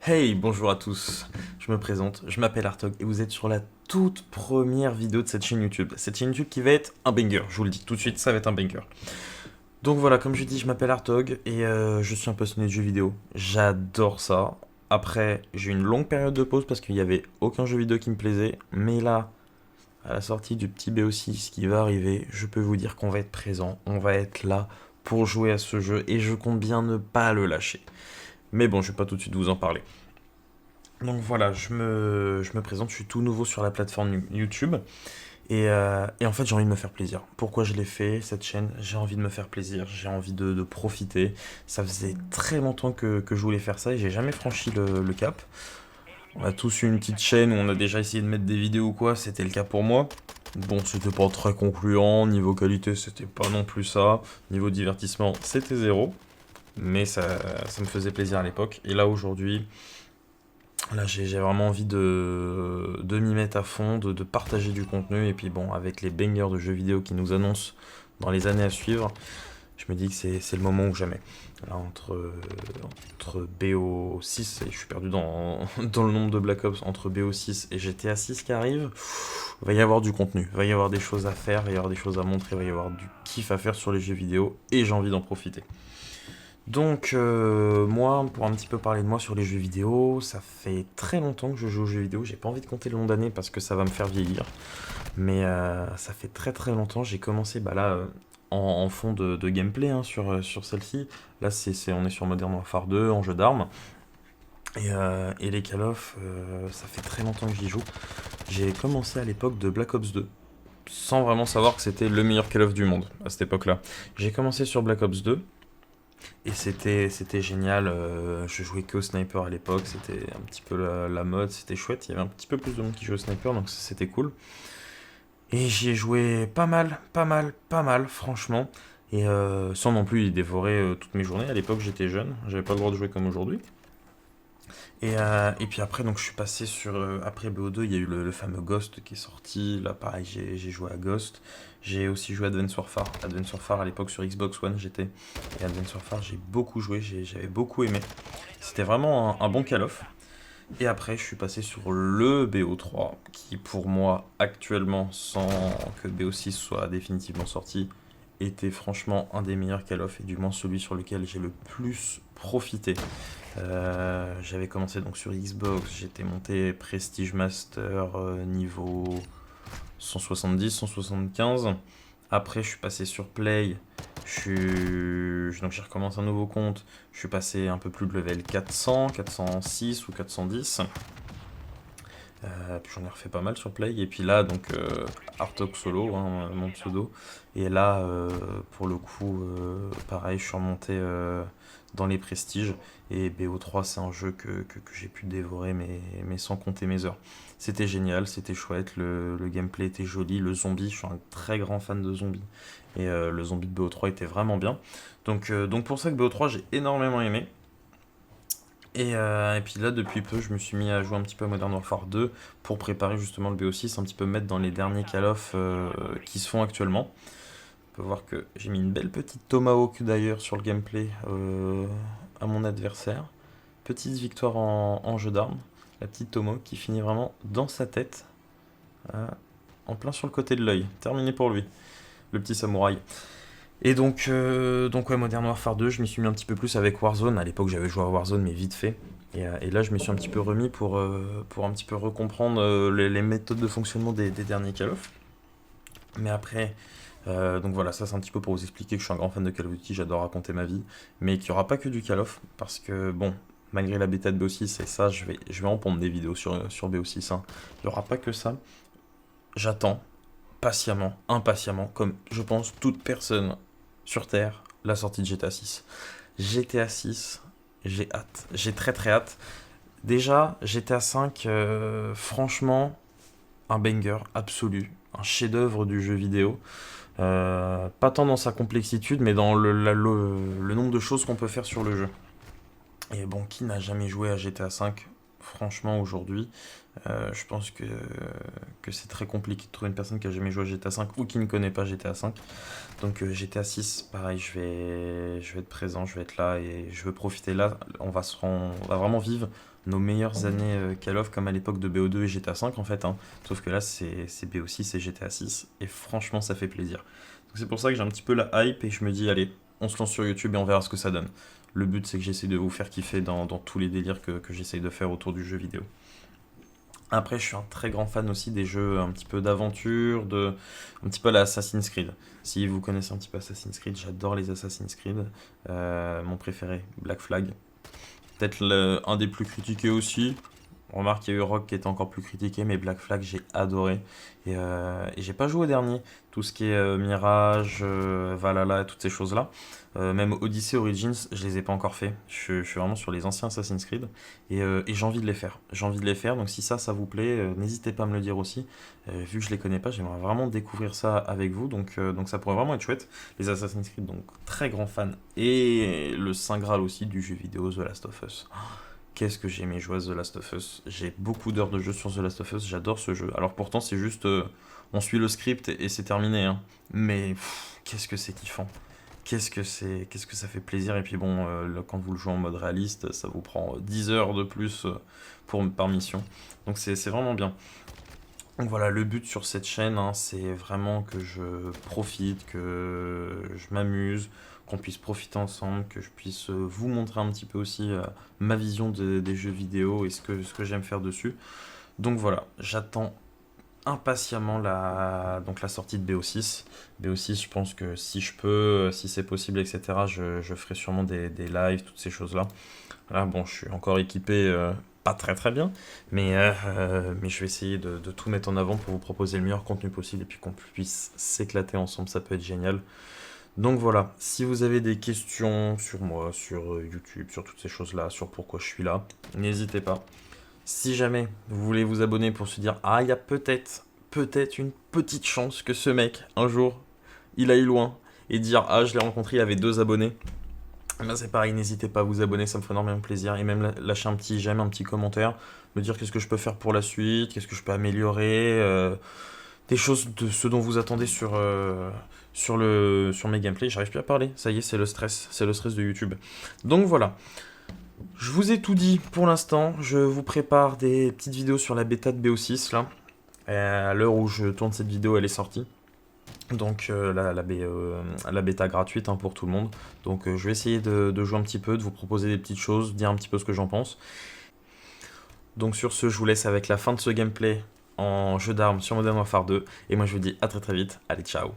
Hey, bonjour à tous, je me présente, je m'appelle Artog et vous êtes sur la toute première vidéo de cette chaîne YouTube. Cette chaîne YouTube qui va être un banger, je vous le dis tout de suite, ça va être un banger. Donc voilà, comme je dis, je m'appelle Artog et je suis un passionné de jeux vidéo. J'adore ça. Après, j'ai eu une longue période de pause parce qu'il n'y avait aucun jeu vidéo qui me plaisait. Mais là, à la sortie du petit BO6 qui va arriver, je peux vous dire qu'on va être présent, on va être là pour jouer à ce jeu et je compte bien ne pas le lâcher. Mais bon, je vais pas tout de suite vous en parler. Donc voilà, je me présente, je suis tout nouveau sur la plateforme YouTube et en fait j'ai envie de me faire plaisir. Pourquoi je l'ai fait, cette chaîne? J'ai envie de me faire plaisir, j'ai envie de profiter. Ça faisait très longtemps que je voulais faire ça et j'ai jamais franchi le cap. On a tous eu une petite chaîne où on a déjà essayé de mettre des vidéos ou quoi, c'était le cas pour moi. Bon, c'était pas très concluant, niveau qualité c'était pas non plus ça, niveau divertissement c'était zéro, mais ça me faisait plaisir à l'époque. Et là aujourd'hui, là, j'ai vraiment envie de m'y mettre à fond, de partager du contenu. Et puis bon, avec les bangers de jeux vidéo qui nous annoncent dans les années à suivre, je me dis que c'est le moment ou jamais. Là, entre BO6, et je suis perdu dans le nombre de Black Ops, entre BO6 et GTA 6 qui arrive, il va y avoir du contenu, il va y avoir des choses à faire, il va y avoir des choses à montrer, il va y avoir du kiff à faire sur les jeux vidéo, et j'ai envie d'en profiter. Donc, moi, pour un petit peu parler de moi sur les jeux vidéo, ça fait très longtemps que je joue aux jeux vidéo. J'ai pas envie de compter le nombre d'années parce que ça va me faire vieillir. Mais ça fait très très longtemps. J'ai commencé bah là, en fond de gameplay hein, sur celle-ci. Là, on est sur Modern Warfare 2 en jeu d'armes. Et les Call of, ça fait très longtemps que j'y joue. J'ai commencé à l'époque de Black Ops 2, sans vraiment savoir que c'était le meilleur Call of du monde à cette époque-là. J'ai commencé sur Black Ops 2. Et c'était génial, je jouais que au sniper à l'époque, c'était un petit peu la mode, c'était chouette, il y avait un petit peu plus de monde qui jouait au sniper, donc c'était cool. Et j'y ai joué pas mal, pas mal, pas mal, franchement. Et sans non plus y dévorer toutes mes journées, à l'époque j'étais jeune, j'avais pas le droit de jouer comme aujourd'hui. Et puis après, donc je suis passé sur. Après BO2, il y a eu le fameux Ghost qui est sorti. Là, pareil, j'ai joué à Ghost. J'ai aussi joué à Advance Warfare. Advance Warfare à l'époque sur Xbox One, j'étais. Et Advance Warfare, j'ai beaucoup joué, j'avais beaucoup aimé. C'était vraiment un bon Call of. Et après, je suis passé sur le BO3, qui pour moi, actuellement, sans que BO6 soit définitivement sorti, était franchement un des meilleurs Call of, et du moins celui sur lequel j'ai le plus profité. J'avais commencé donc sur Xbox, j'étais monté Prestige Master niveau 170, 175. Après, je suis passé sur Play. Donc j'ai recommencé un nouveau compte. Je suis passé un peu plus de level 400, 406 ou 410. Puis j'en ai refait pas mal sur Play. Et puis là, donc Artok Solo, hein, mon pseudo. Et là, pour le coup, pareil, je suis remonté dans les prestiges. Et BO3, c'est un jeu que j'ai pu dévorer, mais sans compter mes heures. C'était génial, c'était chouette, le gameplay était joli, le zombie, je suis un très grand fan de zombies. Et le zombie de BO3 était vraiment bien. Donc pour ça que BO3, j'ai énormément aimé. Et puis là, depuis peu, je me suis mis à jouer un petit peu à Modern Warfare 2 pour préparer justement le BO6, un petit peu me mettre dans les derniers Call of qui se font actuellement. On peut voir que j'ai mis une belle petite Tomahawk d'ailleurs sur le gameplay à mon adversaire. Petite victoire en jeu d'armes. La petite Tomahawk qui finit vraiment dans sa tête, euh, en plein sur le côté de l'œil. Terminé pour lui, le petit samouraï. Et donc ouais, Modern Warfare 2, je m'y suis mis un petit peu plus avec Warzone. À l'époque, j'avais joué à Warzone, mais vite fait. Et là, je me suis un petit peu remis pour un petit peu recomprendre les méthodes de fonctionnement des derniers Call of. Mais après, donc voilà, ça c'est un petit peu pour vous expliquer que je suis un grand fan de Call of Duty, j'adore raconter ma vie, mais qu'il n'y aura pas que du Call of, parce que bon, malgré la bêta de BO6, et ça, je vais en pondre des vidéos sur BO6, hein. Il n'y aura pas que ça. J'attends patiemment, impatiemment, comme je pense toute personne sur Terre, la sortie de GTA 6. GTA 6, j'ai hâte, j'ai très très hâte. Déjà, GTA 5, franchement, un banger absolu, un chef-d'œuvre du jeu vidéo. Pas tant dans sa complexitude, mais dans le nombre de choses qu'on peut faire sur le jeu. Et bon, qui n'a jamais joué à GTA 5? franchement, aujourd'hui, je pense que c'est très compliqué de trouver une personne qui a jamais joué à GTA 5 ou qui ne connaît pas GTA 5. Donc GTA 6, pareil, je vais être présent, je vais être là et je veux profiter là. On va vraiment vivre nos meilleures années Call of comme à l'époque de BO2 et GTA 5 en fait, hein. Sauf que là c'est BO6 et GTA 6 et franchement ça fait plaisir. Donc c'est pour ça que j'ai un petit peu la hype et je me dis allez, on se lance sur YouTube et on verra ce que ça donne. Le but c'est que j'essaie de vous faire kiffer dans tous les délires que j'essaye de faire autour du jeu vidéo. Après, je suis un très grand fan aussi des jeux un petit peu d'aventure, un petit peu à la Assassin's Creed. Si vous connaissez un petit peu Assassin's Creed, j'adore les Assassin's Creed. Mon préféré, Black Flag. Peut-être un des plus critiqués aussi. Remarque, il y a eu Rock qui était encore plus critiqué, mais Black Flag, j'ai adoré. Et j'ai pas joué au dernier. Tout ce qui est Mirage, Valhalla, toutes ces choses-là. Même Odyssey Origins, je les ai pas encore fait. Je suis vraiment sur les anciens Assassin's Creed. Et j'ai envie de les faire. J'ai envie de les faire. Donc si ça vous plaît, n'hésitez pas à me le dire aussi. Vu que je les connais pas, j'aimerais vraiment découvrir ça avec vous. Donc ça pourrait vraiment être chouette. Les Assassin's Creed, donc très grand fan. Et le Saint Graal aussi du jeu vidéo The Last of Us. Qu'est-ce que j'ai aimé jouer à The Last of Us. J'ai beaucoup d'heures de jeu sur The Last of Us, j'adore ce jeu. Alors pourtant c'est juste, on suit le script et c'est terminé, hein. Mais qu'est-ce que c'est kiffant. Qu'est-ce que ça fait plaisir. Et puis bon, là, quand vous le jouez en mode réaliste, ça vous prend 10 heures de plus par mission. Donc c'est vraiment bien. Donc voilà, le but sur cette chaîne, hein, c'est vraiment que je profite, que je m'amuse, qu'on puisse profiter ensemble, que je puisse vous montrer un petit peu aussi ma vision des jeux vidéo et ce que j'aime faire dessus. Donc voilà, j'attends impatiemment donc la sortie de BO6. BO6, je pense que si je peux, si c'est possible, etc., je ferai sûrement des lives, toutes ces choses-là. Là, bon, je suis encore équipé, pas très très bien, mais je vais essayer de tout mettre en avant pour vous proposer le meilleur contenu possible et puis qu'on puisse s'éclater ensemble, ça peut être génial. Donc voilà, si vous avez des questions sur moi, sur YouTube, sur toutes ces choses-là, sur pourquoi je suis là, n'hésitez pas. Si jamais vous voulez vous abonner pour se dire, ah, il y a peut-être une petite chance que ce mec, un jour, il aille loin et dire, ah, je l'ai rencontré, il avait 2 abonnés. Eh ben, c'est pareil, n'hésitez pas à vous abonner, ça me ferait énormément plaisir. Et même lâcher un petit j'aime, un petit commentaire, me dire qu'est-ce que je peux faire pour la suite, qu'est-ce que je peux améliorer, des choses de ce dont vous attendez sur mes gameplays. J'arrive plus à parler, ça y est, c'est le stress de YouTube. Donc voilà, je vous ai tout dit pour l'instant. Je vous prépare des petites vidéos sur la bêta de BO6 là. À l'heure où je tourne cette vidéo, elle est sortie. Donc la bêta gratuite, hein, pour tout le monde. Donc je vais essayer de jouer un petit peu, de vous proposer des petites choses, dire un petit peu ce que j'en pense. Donc sur ce, je vous laisse avec la fin de ce gameplay en jeu d'armes sur Modern Warfare 2. Et moi je vous dis à très très vite. Allez, ciao.